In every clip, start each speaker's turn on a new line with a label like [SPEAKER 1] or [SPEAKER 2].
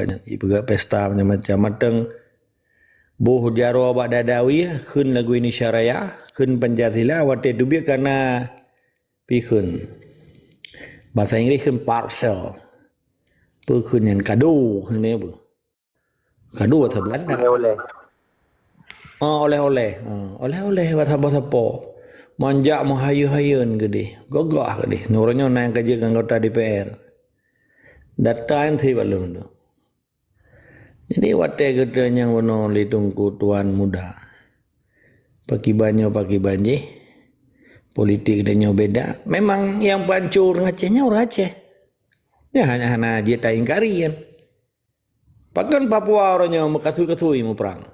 [SPEAKER 1] Ibu pesta macam mateng boh jaro abak dadawi khun lagu Indonesia Raya khun Pancasila wate dubi karena pikun bahasa Inggris khun parcel khun yang kado ni apa kado bahasa Belanda oleh-oleh bahasa manjak mahayu-hayun gede gagah gede nurnya nang kerja anggota DPR data yang balum tu. Jadi wate gedenya wono litungku tuan muda. Pagi banyak politik gedenya beda. Memang yang pancur ngacehnya orang Aceh. Ya hanya dia tak ingkari kan. Pakan Papua orangnya mekatui mau perang.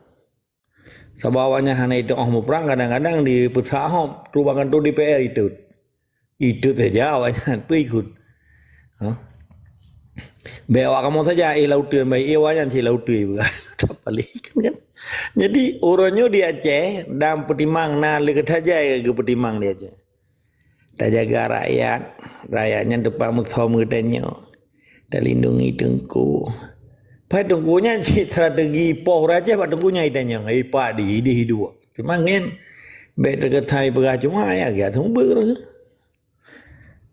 [SPEAKER 1] Sabawanya hanya itu mau perang kadang-kadang di pesahom ruangan tu DPR itu. Itu saja awalnya tu ikut. Bawa kamu saja lautan baik iwayan si lautan balik kan. Jadi orangnya di Aceh dan petimang leket saja ke petimang di Aceh. Tak jaga rakyatnya depan muthom katanya. Tak lindungi tengku. Pai tengkunya strategi poh raja pak tengkunya itanya. Pak di hidup. Cuma kan baik dekat Thai berah cuma ya gak tahu ber.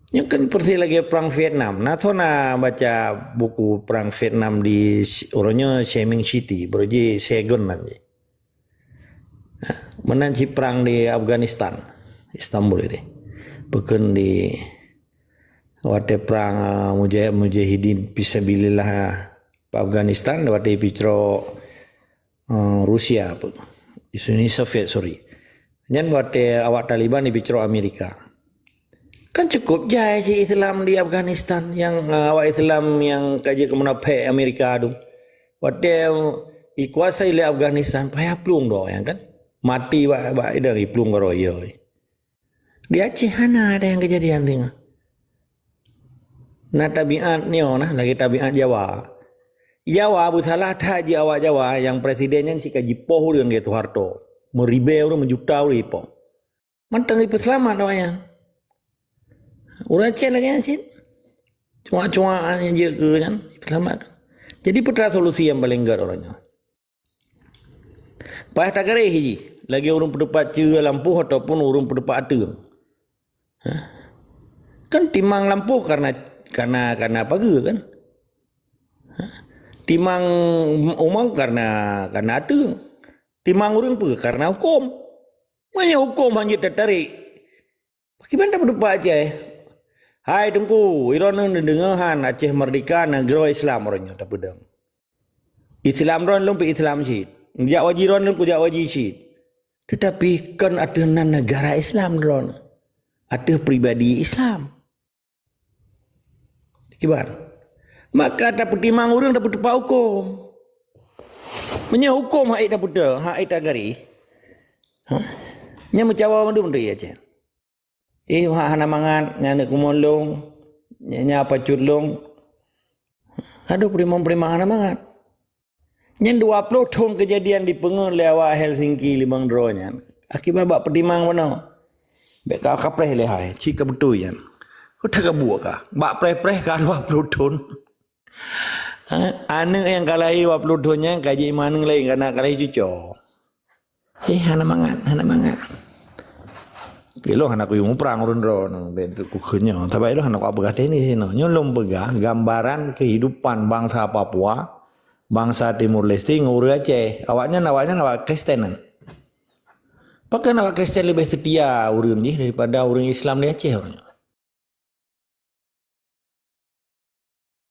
[SPEAKER 1] Yang kan persis lagi perang Vietnam. Nah, tu nak baca buku perang Vietnam di orangnya Shaming City, beruji Saigon nanti. Menanti perang di Afghanistan, Istanbul ini. Bukan di waktu perang Mujahidin Fisabilillah Afghanistan, waktu picro Rusia, Uni Soviet sorry. Dan waktu awak Taliban di picro Amerika. Kan cukup jaya si Islam di Afghanistan yang awak Islam yang kaji kemunafik Amerika tu. Waktu dikuasai oleh Afghanistan payah pelung doh yang kan mati dari pelung royo. Di Aceh mana ada yang kejadian tengah. Nah tabiat ni lagi tabiat Jawa. Jawa abu salah tak je awak Jawa yang presidennya si kaji poh dengan dia tu Harto. Meribau menjuta ribu. Mantang ibu selamat doanya. Orang Aceh lagi Aceh. Cuma-cuaan yang dia ke kan. Selamat. Jadi putra solusi yang paling gar orangnya. Payah tak kerih je. Lagi orang pendapat cia lampu ataupun orang pendapat ada. Kan timang lampu karena apa ke kan. Timang umang karena ada. Timang orang apa karena hukum. Banyak hukum hanya tertarik. Bagaimana pendapat Aceh? Hai tengku, Iran dengahan Aceh merdeka negara Islam orangnya tak pedang. Islam ron lumpi Islam syid. Jak wajiran lumpi jak wajib syid. Tetapi kan ada negara Islam ron. Ada pribadi Islam. Kibar. Maka tak petimang orang tak tepat hukum. Punya hukum hak tak pedang, hak tak gari. Nya mencawa mandu menteri Aceh. Hana mangan nyana kumolong nya apa culung aduh primang hana mangan nyen 20 tahun kejadian di pengen lewat Helsinki limang dronya akibat bak pedimang mana bek ka kapreh lehai cika betul yan ko tak buat ka bak preh-preh ka 20 tahun ane yang kalahi 20 tahunnya kaji maneng lain kana kalahi cuco hana mangan Kilo anak yung perang urun bentuk kukunya. Tapi itu anak apa kata ini sih? Nyolong pegah gambaran kehidupan bangsa Papua, bangsa Timur Leste ngurus Aceh. Awaknya awak Kristenan. Pakai awak Kristen lebih setia urun daripada urun Islam di Aceh orangnya.